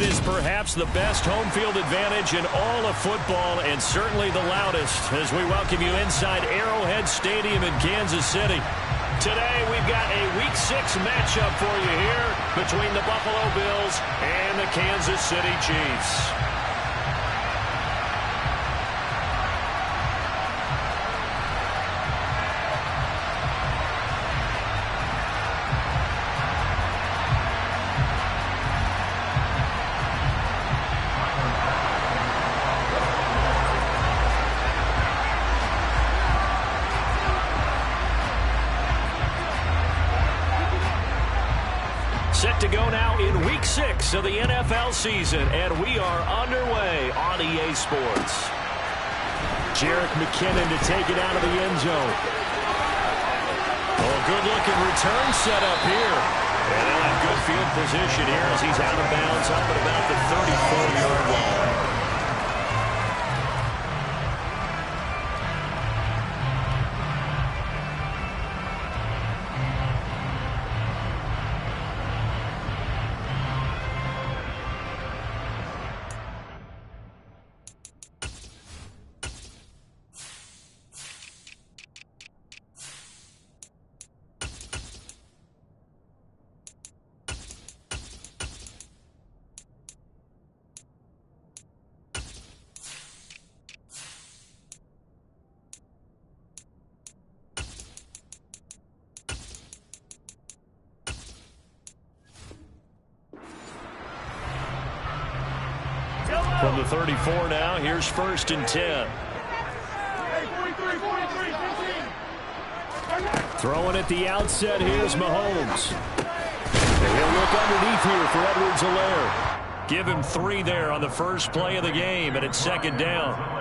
It is perhaps the best home field advantage in all of football, and certainly the loudest, as we welcome you inside Arrowhead Stadium in Kansas City. Today, we've got a Week 6 matchup for you here between the Buffalo Bills and the Kansas City Chiefs. Set to go now in Week 6 of the NFL season, and we are underway on EA Sports. Jerick McKinnon to take it out of the end zone. Oh, good-looking return set up here. And they'll have good field position here as he's out of bounds up at about the 34-yard line. From the 34 now, here's 1st and 10. Throwing at the outset, here's Mahomes. And he'll look underneath here for Edwards-Helaire. Give him 3 there on the first play of the game, and it's 2nd down.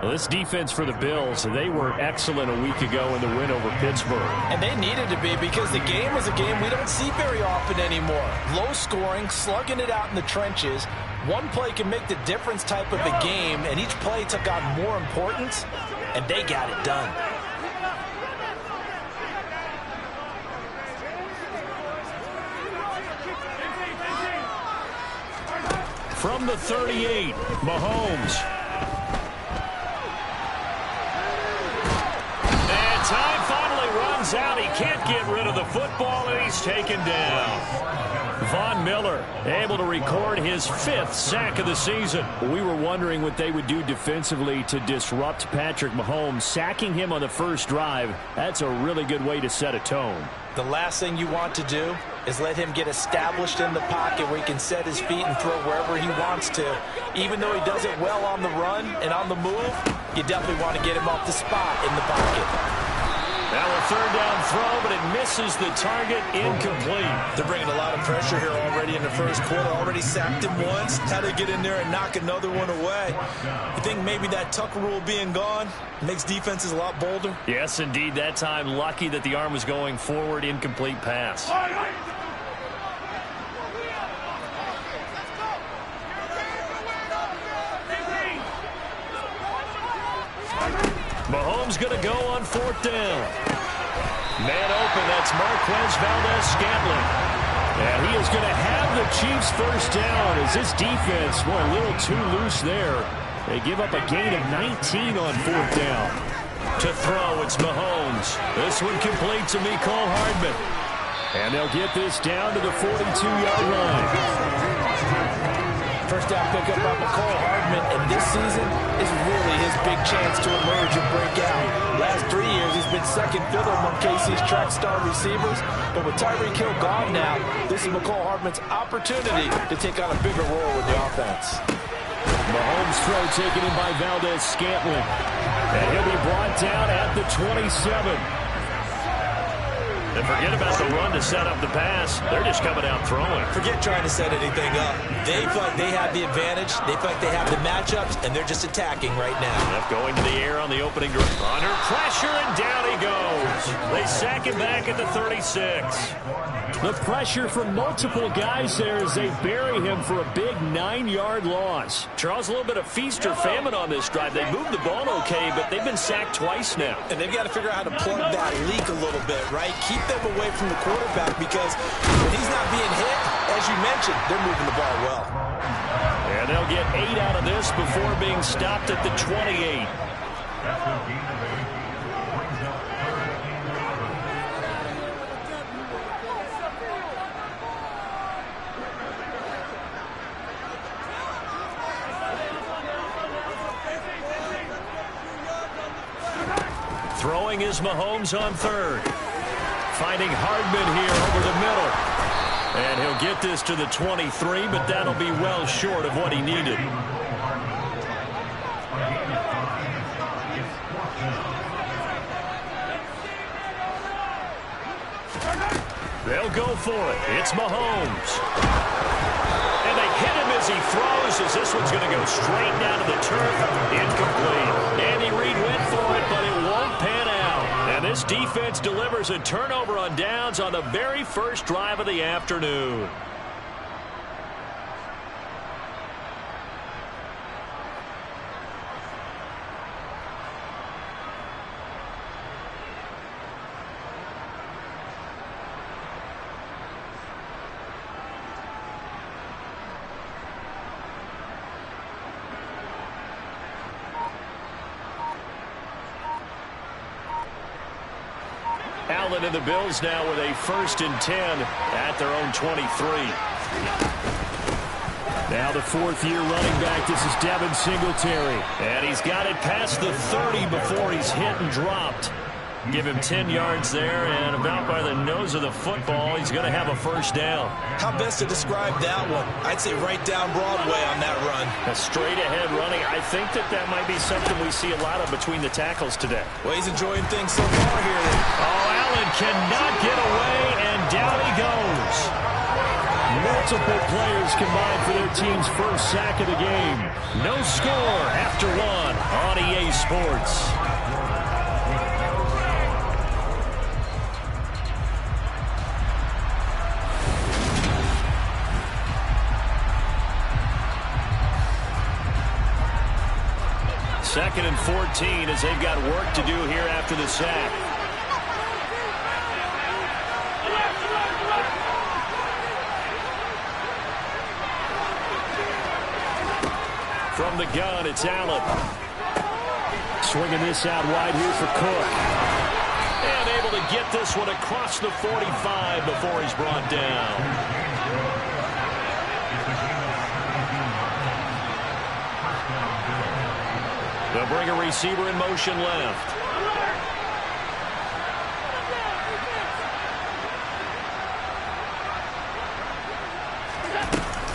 Well, this defense for the Bills, they were excellent a week ago in the win over Pittsburgh. And they needed to be, because the game was a game we don't see very often anymore. Low scoring, slugging it out in the trenches. One play can make the difference type of a game, and each play took on more importance, and they got it done. From the 38, Mahomes. And time finally runs out. He can't get rid of the football, and he's taken down. Von Miller able to record his 5th sack of the season. We were wondering what they would do defensively to disrupt Patrick Mahomes. Sacking him on the first drive, that's a really good way to set a tone. The last thing you want to do is let him get established in the pocket where he can set his feet and throw wherever he wants to. Even though he does it well on the run and on the move, you definitely want to get him off the spot in the pocket. Now a 3rd down throw, but it misses the target, incomplete. They're bringing a lot of pressure here already in the first quarter. Already sacked him once. Had to get in there and knock another one away. You think maybe that Tucker rule being gone makes defenses a lot bolder? Yes, indeed. That time, lucky that the arm was going forward, incomplete pass. Mahomes going to go on 4th down. Man open, that's Marquez Valdez-Scantling. And he is going to have the Chiefs 1st down as this defense, boy, a little too loose there. They give up a gain of 19 on 4th down. To throw, it's Mahomes. This one complete to Mecole Hardman. And they'll get this down to the 42-yard line. First down pickup by Mecole Hardman, and this season is really his big chance to emerge and break out. Last 3 years, he's been second fiddle among KC's track star receivers, but with Tyreek Hill gone now, this is Mecole Hardman's opportunity to take on a bigger role in the offense. Mahomes throw taken in by Valdez-Scantling, and he'll be brought down at the 27. And forget about the run to set up the pass. They're just coming out throwing. Forget trying to set anything up. They feel like they have the advantage. They feel like they have the matchups, and they're just attacking right now. Left going to the air on the opening drive. Under pressure, and down he goes. They sack him back at the 36. The pressure from multiple guys there as they bury him for a big 9-yard loss. Charles, a little bit of feast or famine on this drive. They moved the ball okay, but they've been sacked twice now. And they've got to figure out how to plug that leak a little bit, right? Keep them away from the quarterback, because when he's not being hit, as you mentioned, they're moving the ball well. get 8 out of this before being stopped at the 28. Throwing is Mahomes on third. Finding Hardman here over the middle. And he'll get this to the 23, but that'll be well short of what he needed. They'll go for it. It's Mahomes. And they hit him as he throws, as this one's going to go straight down to the turf. Incomplete. Andy Reid went for it, but it won't pan out. And this defense delivers a turnover on downs on the very first drive of the afternoon. Allen and the Bills now with a 1st and 10 at their own 23. Now the 4th-year running back. This is Devin Singletary. And he's got it past the 30 before he's hit and dropped. Give him 10 yards there, and about by the nose of the football, he's going to have a 1st down. How best to describe that one? I'd say right down Broadway on that run. A straight-ahead running. I think that might be something we see a lot of between the tackles today. Well, he's enjoying things so far here. Oh, Allen cannot get away, and down he goes. Multiple players combined for their team's 1st sack of the game. No score after 1 on EA Sports. Second and 14 as they've got work to do here after the sack. From the gun, it's Allen. Swinging this out wide here for Cook. And able to get this one across the 45 before he's brought down. They'll bring a receiver in motion left.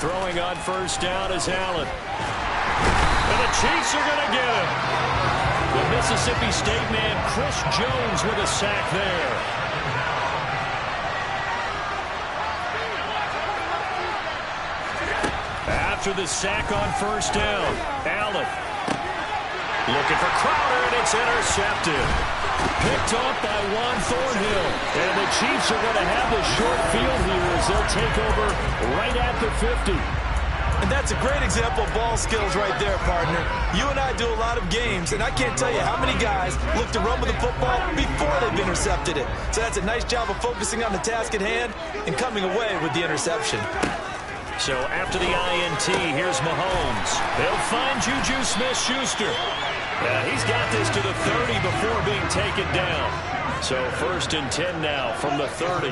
Throwing on 1st down is Allen. And the Chiefs are going to get him. The Mississippi State man, Chris Jones, with a sack there. After the sack on 1st down, Allen. Looking for Crowder, and it's intercepted. Picked off by Juan Thornhill. And the Chiefs are going to have the short field here as they'll take over right at the 50. And that's a great example of ball skills right there, partner. You and I do a lot of games, and I can't tell you how many guys look to run with the football before they've intercepted it. So that's a nice job of focusing on the task at hand and coming away with the interception. So after the INT, here's Mahomes. They'll find Juju Smith-Schuster. He's got this to the 30 before being taken down. So 1st and 10 now from the 30.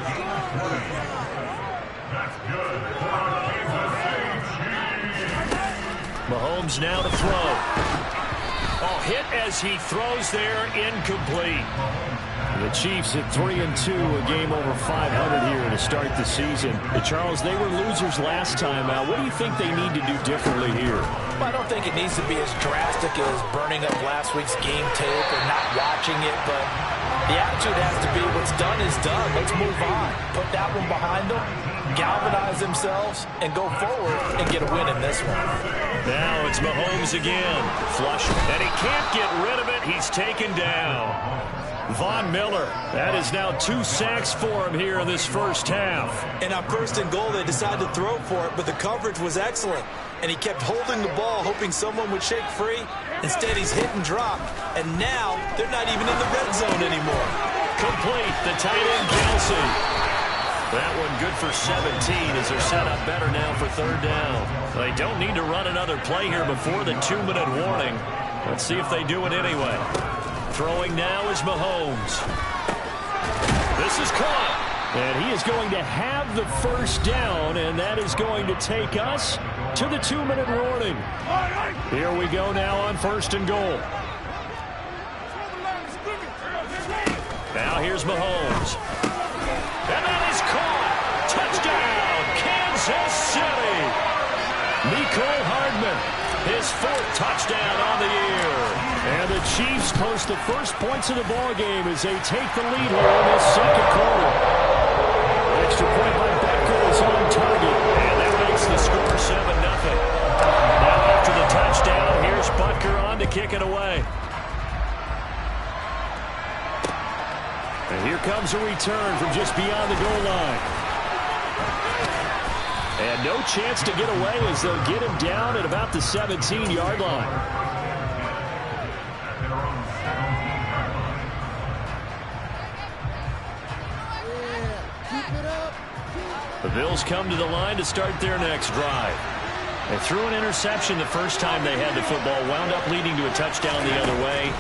Mahomes now to throw. Oh, hit as he throws there, incomplete. The Chiefs at 3-2, a game over 500 here to start the season. Charles, they were losers last time out. What do you think they need to do differently here? Well, I don't think it needs to be as drastic as burning up last week's game tape or not watching it, but the attitude has to be what's done is done. Let's move on. Put that one behind them, galvanize themselves, and go forward and get a win in this one. Now it's Mahomes again. Flush, and he can't get rid of it. He's taken down. Von Miller, that is now 2 sacks for him here in this 1st half. And on 1st and goal, they decided to throw for it, but the coverage was excellent. And he kept holding the ball, hoping someone would shake free. Instead, he's hit and dropped. And now, they're not even in the red zone anymore. Complete, the tight end, Kelsey. That one good for 17 as they're set up better now for third down. They don't need to run another play here before the 2-minute warning. Let's see if they do it anyway. Throwing now is Mahomes. This is caught. And he is going to have the first down, and that is going to take us to the 2-minute warning. Here we go now on 1st and goal. Now here's Mahomes. And that is caught. Touchdown, Kansas City. Mecole Hardman, his 4th touchdown on the year. And the Chiefs post the first points of the ball game as they take the lead here in this 2nd quarter. Extra point by Becker is on target. And that makes the score 7-0. Now after the touchdown, here's Butker on to kick it away. And here comes a return from just beyond the goal line. And no chance to get away as they'll get him down at about the 17-yard line. The Bills come to the line to start their next drive. They threw an interception the first time they had the football, wound up leading to a touchdown the other way.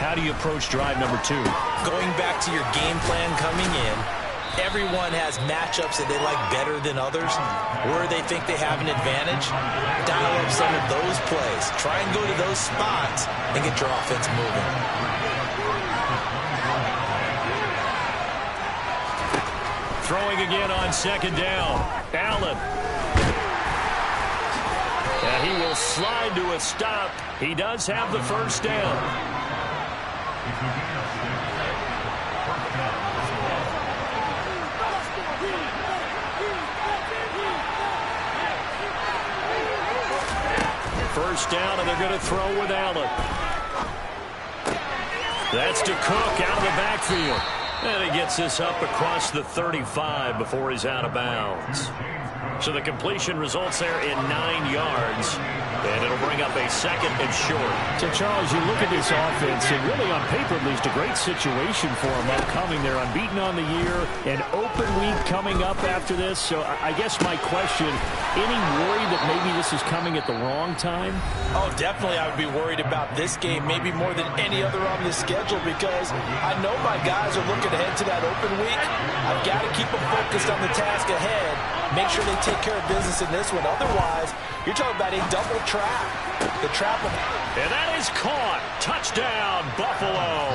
How do you approach drive number 2? Going back to your game plan coming in, everyone has matchups that they like better than others. Where they think they have an advantage, dial up some of those plays. Try and go to those spots and get your offense moving. Throwing again on 2nd down. Allen. And he will slide to a stop. He does have the first down. First down, and they're going to throw with Allen. That's to Cook out of the backfield. And he gets this up across the 35 before he's out of bounds. So the completion results there in 9 yards. And it'll bring up a 2nd and short. So, Charles, you look at this offense, and really on paper at least a great situation for them upcoming. They're unbeaten on the year, an open week coming up after this. So I guess my question, any worry that maybe this is coming at the wrong time? Oh, definitely I would be worried about this game, maybe more than any other on the schedule, because I know my guys are looking ahead to that open week. I've got to keep them focused on the task ahead, make sure they take care of business in this one. Otherwise, you're talking about a double trap. The trap of... And that is caught. Touchdown, Buffalo.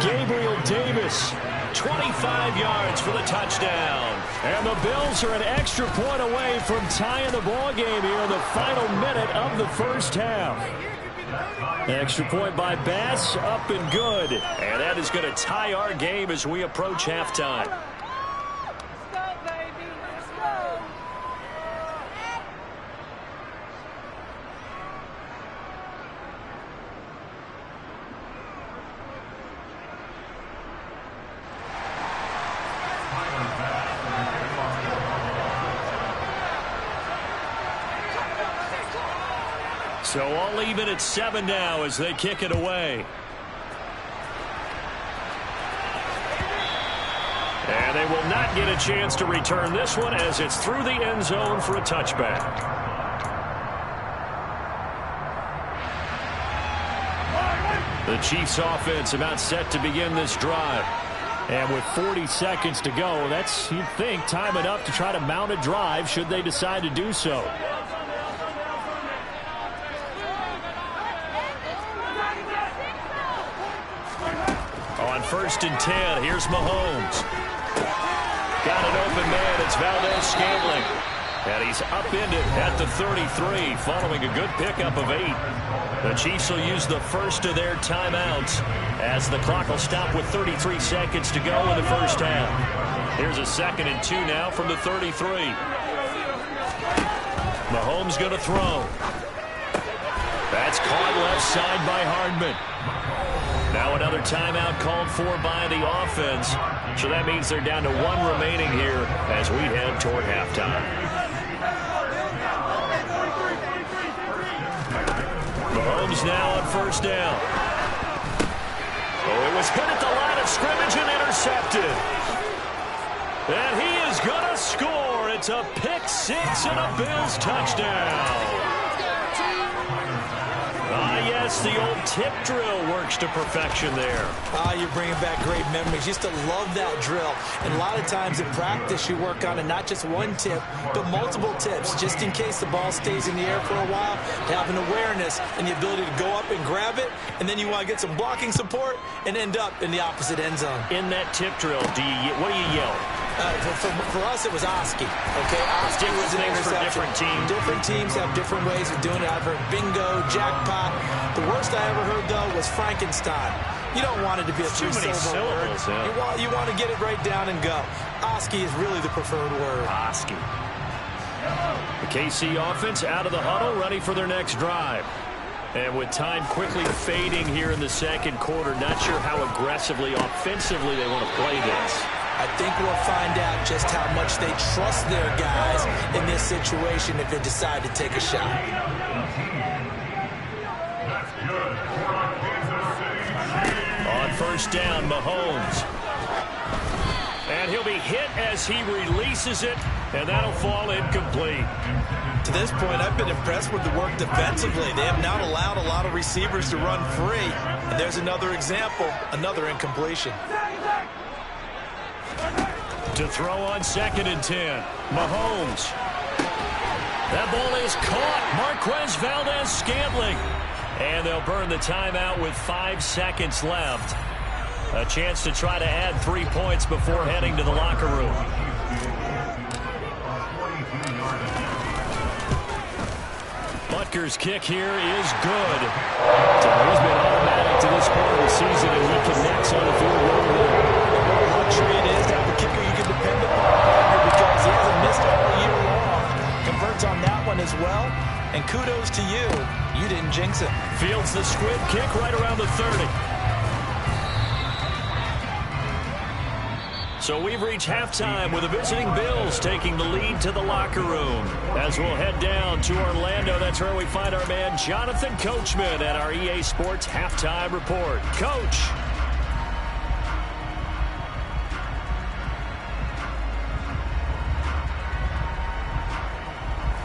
Gabriel Davis, 25 yards for the touchdown. And the Bills are an extra point away from tying the ball game here in the final minute of the first half. Extra point by Bass, up and good. And that is going to tie our game as we approach halftime. So all even at 7 now as they kick it away. And they will not get a chance to return this one as it's through the end zone for a touchback. The Chiefs offense about set to begin this drive. And with 40 seconds to go, that's, you'd think, time enough to try to mount a drive should they decide to do so. On 1st and 10, here's Mahomes. Got an open man, it's Valdez-Scantling. And he's upended at the 33, following a good pickup of 8. The Chiefs will use the first of their timeouts as the clock will stop with 33 seconds to go in the first half. Here's a 2nd and 2 now from the 33. Mahomes going to throw. That's caught left side by Hardman. Now another timeout called for by the offense. So that means they're down to 1 remaining here as we head toward halftime. Mahomes now on 1st down. Oh, it was hit at the line of scrimmage and intercepted. And he is going to score. It's a pick six and a Bills touchdown. Yes, the old tip drill works to perfection there. You're bringing back great memories. Used to love that drill. And a lot of times in practice, you work on it, not just one tip, but multiple tips, just in case the ball stays in the air for a while, to have an awareness and the ability to go up and grab it, and then you want to get some blocking support and end up in the opposite end zone. In that tip drill, what do you yell? For us, it was Oski. Okay, Oski was an interception. For different teams. Different teams have different ways of doing it. I've heard bingo, jackpot. The worst I ever heard, though, was Frankenstein. You don't want it to be a two-syllable word. Yeah. You want to get it right down and go. Oski is really the preferred word. Oski. The KC offense out of the huddle, ready for their next drive. And with time quickly fading here in the second quarter, not sure how aggressively, offensively they want to play this. I think we'll find out just how much they trust their guys in this situation if they decide to take a shot. On first down, Mahomes. And he'll be hit as he releases it, and that'll fall incomplete. To this point, I've been impressed with the work defensively. They have not allowed a lot of receivers to run free. And there's another example, another incompletion. To throw on 2nd and 10, Mahomes. That ball is caught. Marquez Valdez-Scantling. And they'll burn the timeout with 5 seconds left. A chance to try to add 3 points before heading to the locker room. Butker's kick here is good. So he's been automatic to this point of the season, and he connects on the field goal there. Luxury it is to have a kicker you can depend upon because he hasn't missed all year long. Converts on that one as well. And kudos to you. You didn't jinx it. Fields the squib kick right around the 30. So we've reached halftime with the visiting Bills taking the lead to the locker room. As we'll head down to Orlando, that's where we find our man Jonathan Coachman at our EA Sports Halftime Report. Coach.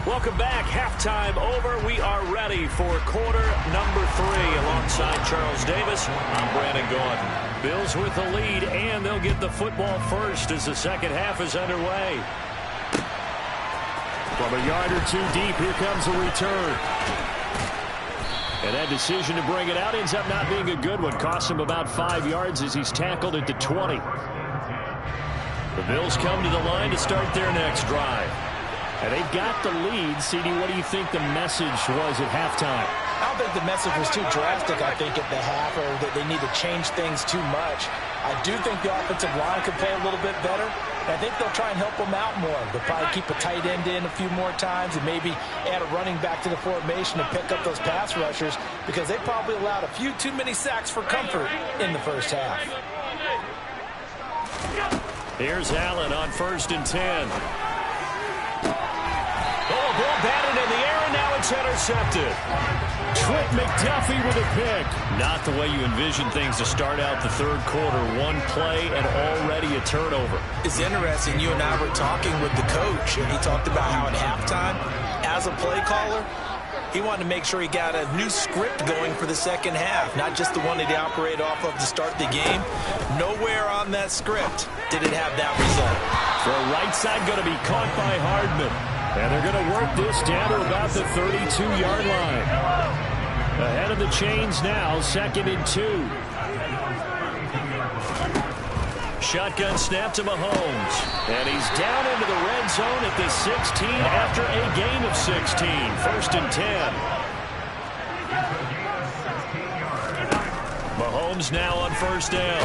Welcome back. Halftime over. We are ready for quarter number 3 alongside Charles Davis. I'm Brandon Gaudin. Bills with the lead, and they'll get the football first as the second half is underway. From a yard or 2 deep, here comes a return. And that decision to bring it out ends up not being a good one. Costs him about 5 yards as he's tackled at the 20. The Bills come to the line to start their next drive. And they've got the lead. CD, what do you think the message was at halftime? I don't think the message was too drastic, I think, at the half, or that they need to change things too much. I do think the offensive line could play a little bit better. And I think they'll try and help them out more. They'll probably keep a tight end in a few more times and maybe add a running back to the formation to pick up those pass rushers because they probably allowed a few too many sacks for comfort in the first half. Here's Allen on 1st and 10. Oh, ball batted in the air, and now it's intercepted. Trent McDuffie with a pick. Not the way you envision things to start out the third quarter. One play and already a turnover. It's interesting. You and I were talking with the coach, and he talked about how at halftime, as a play caller, he wanted to make sure he got a new script going for the second half, not just the one that he operated off of to start the game. Nowhere on that script did it have that result. So right side going to be caught by Hardman. And they're going to work this down to about the 32-yard line. Ahead of the chains now, 2nd and 2. Shotgun snap to Mahomes. And he's down into the red zone at the 16 after a gain of 16. 1st and 10. Mahomes now on 1st down.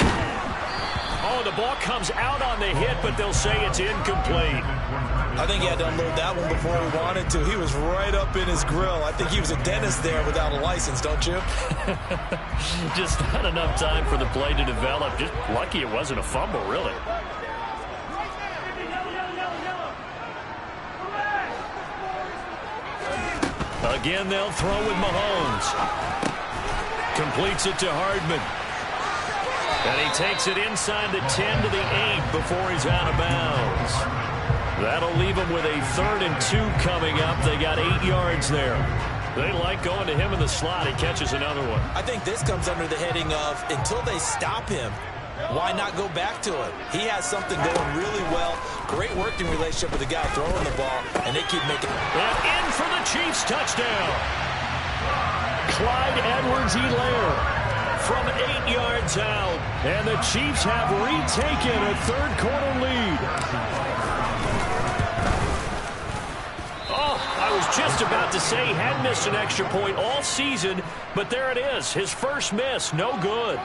Oh, the ball comes out on the hit, but they'll say it's incomplete. I think he had to unload that one before he wanted to. He was right up in his grill. I think he was a dentist there without a license, don't you? Just not enough time for the play to develop. Just lucky it wasn't a fumble, really. Again, they'll throw with Mahomes. Completes it to Hardman. And he takes it inside the 10 to the 8 before he's out of bounds. That'll leave him with a 3rd and 2 coming up. They got 8 yards there. They like going to him in the slot. He catches another one. I think this comes under the heading of until they stop him, why not go back to it? He has something going really well. Great working relationship with the guy throwing the ball, and they keep making it. And in for the Chiefs touchdown. Clyde Edwards-Helaire from 8 yards out. And the Chiefs have retaken a 3rd quarter lead. Oh, I was just about to say he had missed an extra point all season, but there it is. His first miss, no good.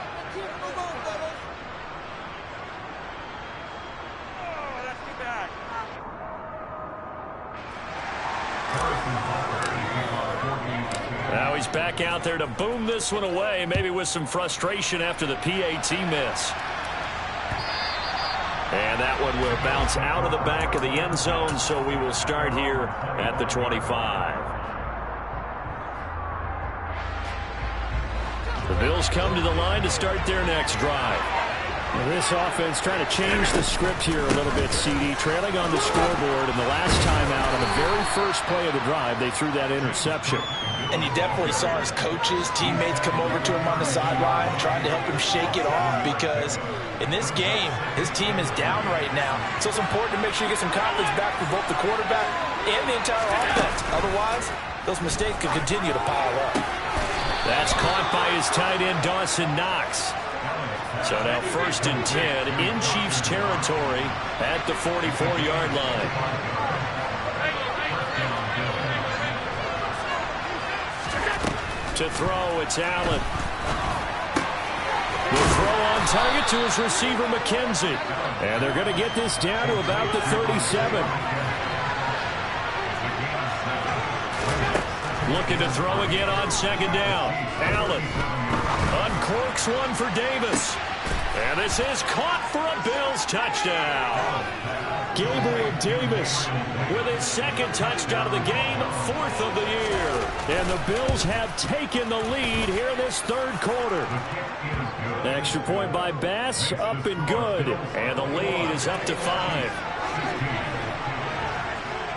Now he's back out there to boom this one away, maybe with some frustration after the PAT miss. And that one will bounce out of the back of the end zone, so we will start here at the 25. The Bills come to the line to start their next drive. This offense trying to change the script here a little bit, CD. Trailing on the scoreboard, and the last time out on the very first play of the drive, they threw that interception. And you definitely saw his coaches, teammates come over to him on the sideline, trying to help him shake it off, because in this game, his team is down right now. So it's important to make sure you get some confidence back for both the quarterback and the entire offense. Otherwise, those mistakes could continue to pile up. That's caught by his tight end, Dawson Knox. So now 1st and 10 in Chiefs territory at the 44-yard line. To throw, it's Allen. The throw on target to his receiver, McKenzie. And they're going to get this down to about the 37. Looking to throw again on 2nd down. Allen uncorks one for Davis. And this is caught for a Bills touchdown. Gabriel Davis with his 2nd touchdown of the game, 4th of the year. And the Bills have taken the lead here in this 3rd quarter. Extra point by Bass, up and good. And the lead is up to 5.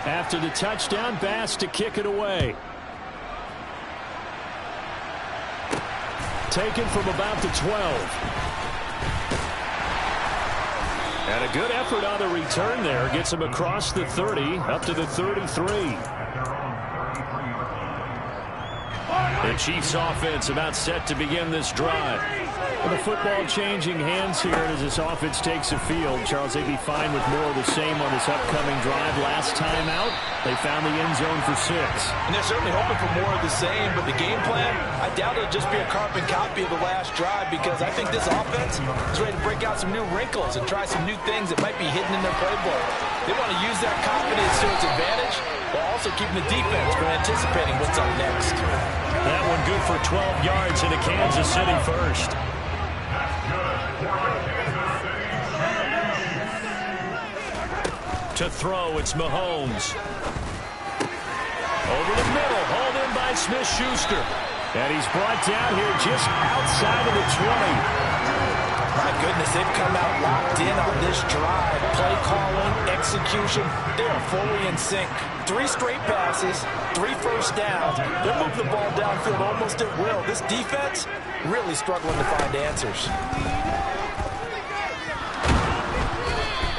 After the touchdown, Bass to kick it away. Taken from about the 12. And a good effort on the return there. Gets him across the 30, up to the 33. The Chiefs offense about set to begin this drive. Well, the football changing hands here as this offense takes the field. Charles, they'd be fine with more of the same on this upcoming drive. Last time out, they found the end zone for 6. And they're certainly hoping for more of the same, but the game plan, I doubt it'll just be a carbon copy of the last drive, because I think this offense is ready to break out some new wrinkles and try some new things that might be hidden in their playbook. They want to use that confidence to its advantage, while also keeping the defense from anticipating what's up next. That one good for 12 yards into Kansas City first. To throw, it's Mahomes. Over the middle, hauled in by Smith-Schuster. And he's brought down here just outside of the 20. My goodness, they've come out locked in on this drive. Play calling, execution, they are fully in sync. 3 straight passes, 3 first downs. They're moving the ball downfield almost at will. This defense really struggling to find answers.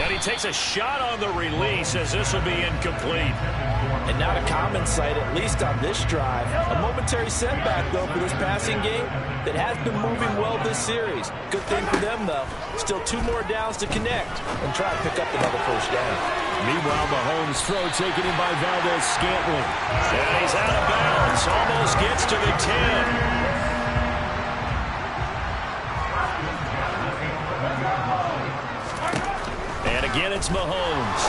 And he takes a shot on the release as this will be incomplete. And not a common sight, at least on this drive. A momentary setback, though, for this passing game that has been moving well this series. Good thing for them, though. Still 2 more downs to connect and try to pick up another first down. Meanwhile, Mahomes' throw taken in by Valdez-Scantling. And he's out of bounds. Almost gets to the 10. And again, it's Mahomes.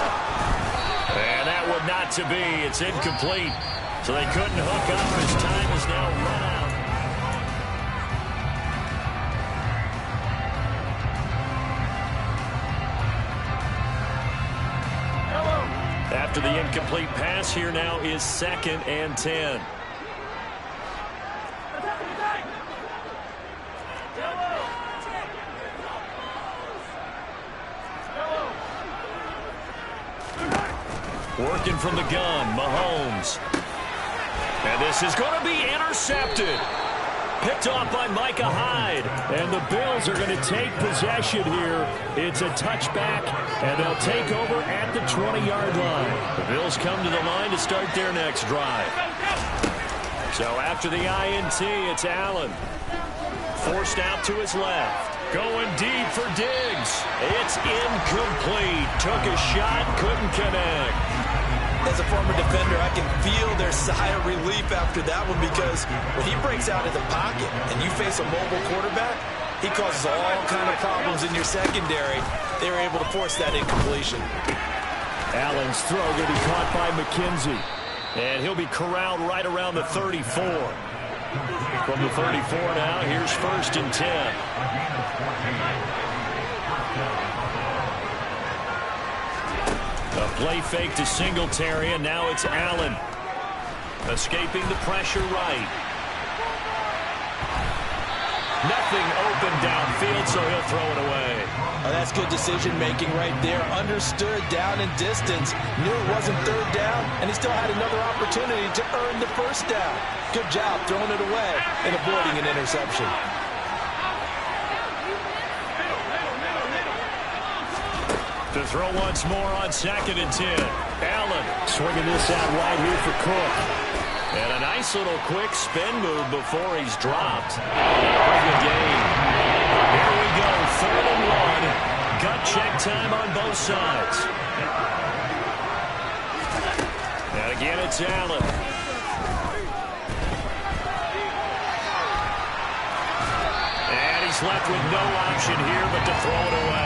And that would not to be. It's incomplete. So they couldn't hook up. His time is now run out. After the incomplete pass, here now is 2nd and 10. Working from the gun, Mahomes. And this is going to be intercepted. Picked off by Micah Hyde. And the Bills are going to take possession here. It's a touchback, and they'll take over at the 20-yard line. The Bills come to the line to start their next drive. So after the INT, it's Allen. Forced out to his left. Going deep for Diggs. It's incomplete. Took a shot, couldn't connect. As a former defender, I can feel their sigh of relief after that one, because when he breaks out of the pocket and you face a mobile quarterback, he causes all kind of problems in your secondary. They were able to force that incompletion. Allen's throw going to be caught by McKenzie. And he'll be corralled right around the 34. From the 34 now, here's 1st and 10. A play fake to Singletary, and now it's Allen. Escaping the pressure right. Nothing open downfield, so he'll throw it away. Oh, that's good decision-making right there. Understood down and distance. Knew it wasn't 3rd down, and he still had another opportunity to earn the 1st down. Good job throwing it away and avoiding an interception. To throw once more on 2nd and 10. Allen swinging this out wide here for Cook. And a nice little quick spin move before he's dropped. Pretty good game. Here we go, 3rd and 1. Gut check time on both sides. And again, it's Allen. And he's left with no option here but to throw it away.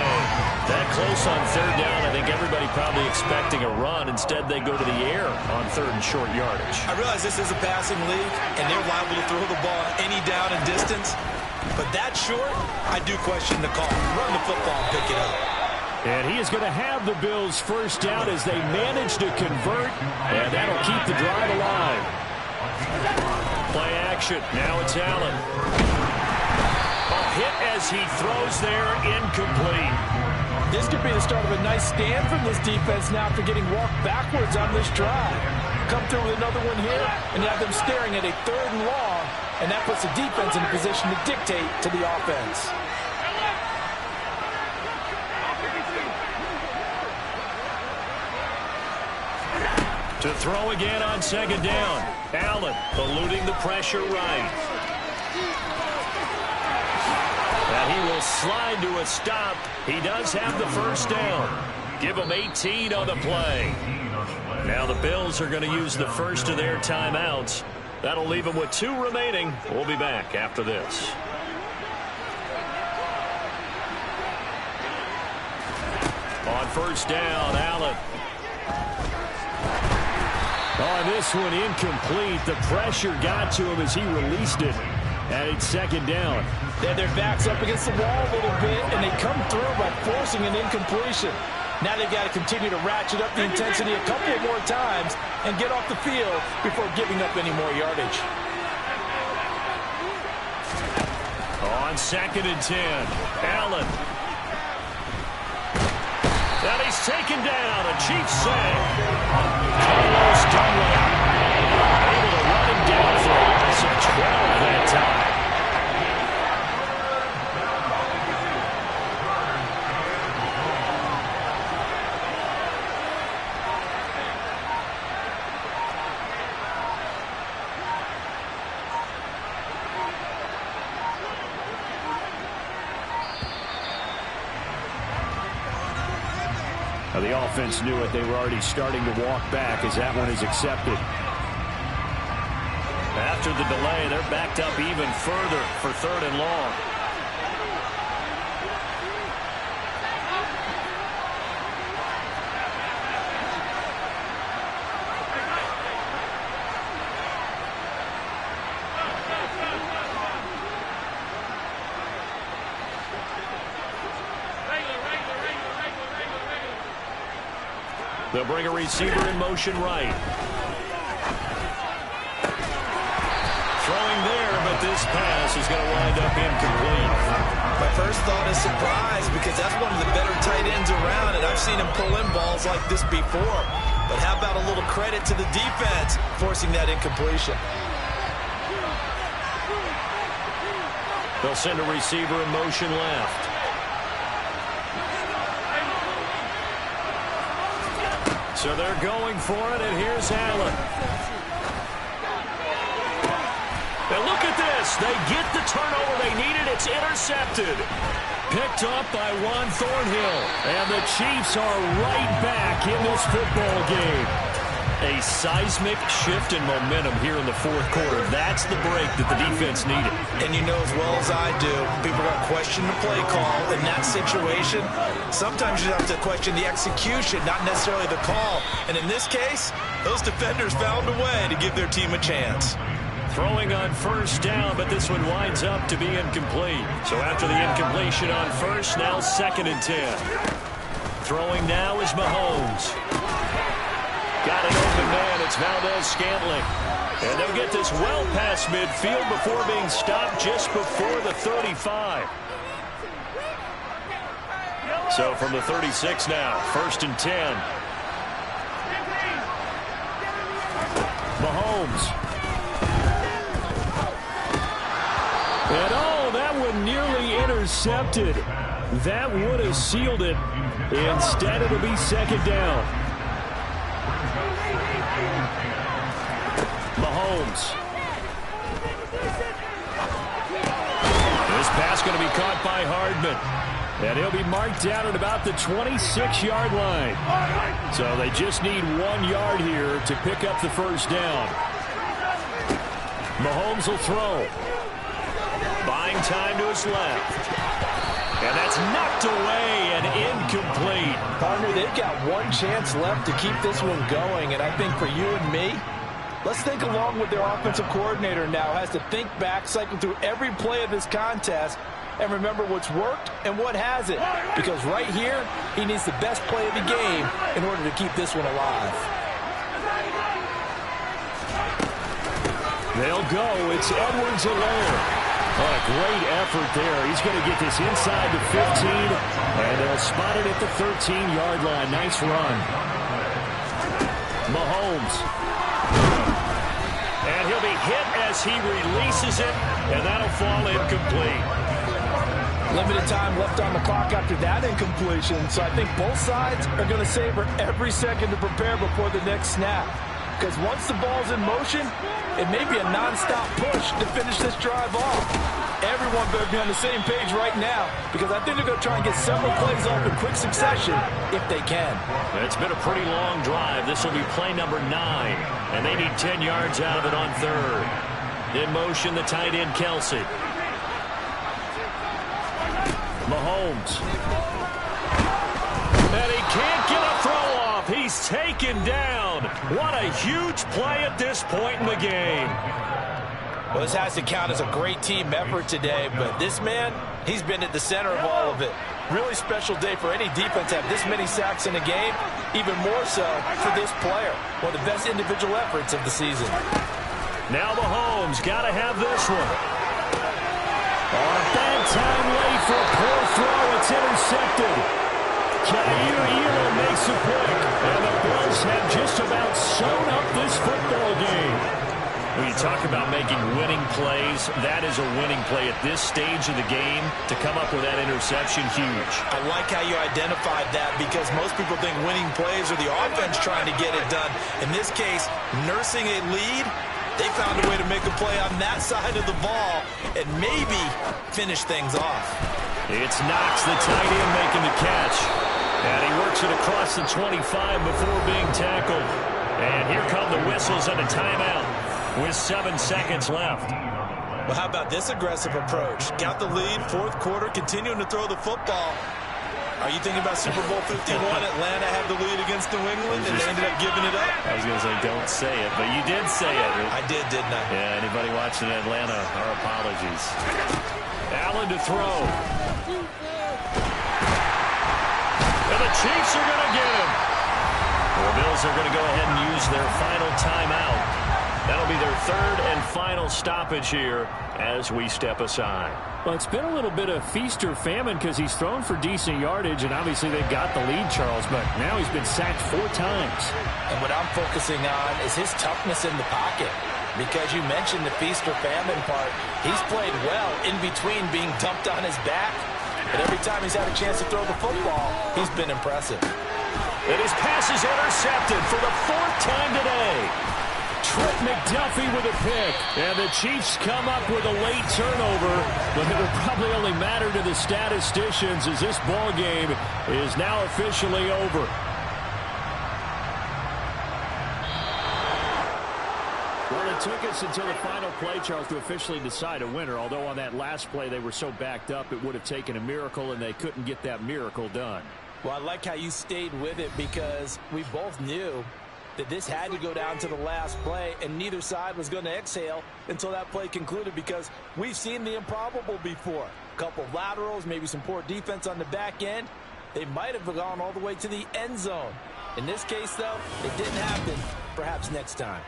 That close on 3rd down, I think everybody probably expecting a run. Instead, they go to the air on 3rd and short yardage. I realize this is a passing league, and they're liable to throw the ball any down and distance. But that short, I do question the call. Run the football and pick it up. And he is going to have the Bills 1st down as they manage to convert, and that'll keep the drive alive. Play action. Now it's Allen. A hit as he throws there, incomplete. This could be the start of a nice stand from this defense now after getting walked backwards on this drive. Come through with another one here, and you have them staring at a 3rd and long, and that puts the defense in a position to dictate to the offense. To throw again on 2nd down. Allen eluding the pressure right. He will slide to a stop. He does have the 1st down. Give him 18 on the play. Now the Bills are going to use the first of their timeouts. That'll leave them with 2 remaining. We'll be back after this. On 1st down, Allen. On this one, incomplete. The pressure got to him as he released it. And it's 2nd down. They had their backs up against the wall a little bit, and they come through by forcing an incompletion. Now they've got to continue to ratchet up the intensity a couple of more times and get off the field before giving up any more yardage. On 2nd and 10, Allen. And he's taken down. A Chiefs sack. Almost done with it. Able to run him down for a loss of 12 that time. Now the offense knew it. They were already starting to walk back as that one is accepted. After the delay, they're backed up even further for 3rd and long. They'll bring a receiver in motion right. Throwing there, but this pass is going to wind up incomplete. My first thought is surprise, because that's one of the better tight ends around, and I've seen him pull in balls like this before. But how about a little credit to the defense forcing that incompletion? They'll send a receiver in motion left. So they're going for it, and here's Allen. And look at this. They get the turnover they needed. It's intercepted. Picked up by Juan Thornhill. And the Chiefs are right back in this football game. A seismic shift in momentum here in the fourth quarter. That's the break that the defense needed. And you know as well as I do, people are going to question the play call in that situation. Sometimes you have to question the execution, not necessarily the call. And in this case, those defenders found a way to give their team a chance. Throwing on first down, but this one winds up to be incomplete. So after the incompletion on first, now 2nd and 10. Throwing now is Mahomes. Got an open man. It's Valdez-Scantling. And they'll get this well past midfield before being stopped just before the 35. So from the 36 now, 1st and 10. Mahomes. And oh, that one nearly intercepted. That would have sealed it. Instead, it'll be 2nd down. Mahomes. This pass going to be caught by Hardman. And he'll be marked down at about the 26-yard line. So they just need 1 yard here to pick up the first down. Mahomes will throw. Buying time to his left. And that's knocked away and incomplete. Partner, they've got 1 chance left to keep this one going. And I think for you and me, let's think along with their offensive coordinator now. Has to think back, cycle through every play of this contest, and remember what's worked and what hasn't. Because right here, he needs the best play of the game in order to keep this one alive. They'll go. It's Edwards-Helaire. Oh, a great effort there. He's going to get this inside the 15, and they'll spot it at the 13-yard line. Nice run. Mahomes. And he'll be hit as he releases it, and that'll fall incomplete. Limited time left on the clock after that incompletion, so I think both sides are going to savor every second to prepare before the next snap. Because once the ball's in motion, it may be a non-stop push to finish this drive off. Everyone better be on the same page right now, because I think they're going to try and get several plays off in quick succession if they can. It's been a pretty long drive. This will be play number 9, and they need 10 yards out of it on 3rd. In motion, the tight end, Kelsey. Mahomes. And he can't get a throw off. He's taken down. What a huge play at this point in the game. Well, this has to count as a great team effort today, but this man, he's been at the center of all of it. Really special day for any defense to have this many sacks in a game, even more so for this player. One of the best individual efforts of the season. Now Mahomes got to have this one. On a bad time late for a poor throw, it's intercepted. Kair makes a pick, and the Bills have just about sewn up this football game. When you talk about making winning plays, that is a winning play at this stage of the game. To come up with that interception, huge. I like how you identified that, because most people think winning plays are the offense trying to get it done. In this case, nursing a lead, they found a way to make a play on that side of the ball and maybe finish things off. It's Knox, the tight end, making the catch. And he works it across the 25 before being tackled. And here come the whistles and a timeout with 7 seconds left. Well, how about this aggressive approach? Got the lead, 4th quarter, continuing to throw the football. Are you thinking about Super Bowl 51? Atlanta had the lead against New England, and they ended up giving it up? I was going to say, don't say it, but you did say it. I did, didn't I? Yeah, anybody watching Atlanta, our apologies. Allen to throw. And the Chiefs are going to get him. The Bills are going to go ahead and use their final timeout. That'll be their third and final stoppage here as we step aside. Well, it's been a little bit of feast or famine because he's thrown for decent yardage, and obviously they've got the lead, Charles, but now he's been sacked 4 times. And what I'm focusing on is his toughness in the pocket. Because you mentioned the feast or famine part, he's played well in between being dumped on his back. But every time he's had a chance to throw the football, he's been impressive. And his pass is intercepted for the 4th time today. Trent McDuffie with a pick. And the Chiefs come up with a late turnover, but it will probably only matter to the statisticians as this ball game is now officially over. Well, it took us until the final play, Charles, to officially decide a winner, although on that last play they were so backed up it would have taken a miracle, and they couldn't get that miracle done. Well, I like how you stayed with it because we both knew that this had to go down to the last play, and neither side was going to exhale until that play concluded because we've seen the improbable before. A couple of laterals, maybe some poor defense on the back end. They might have gone all the way to the end zone. In this case, though, it didn't happen. Perhaps next time.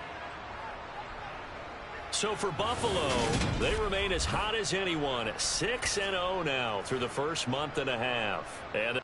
So for Buffalo, they remain as hot as anyone, 6-0 now through the first month and a half. And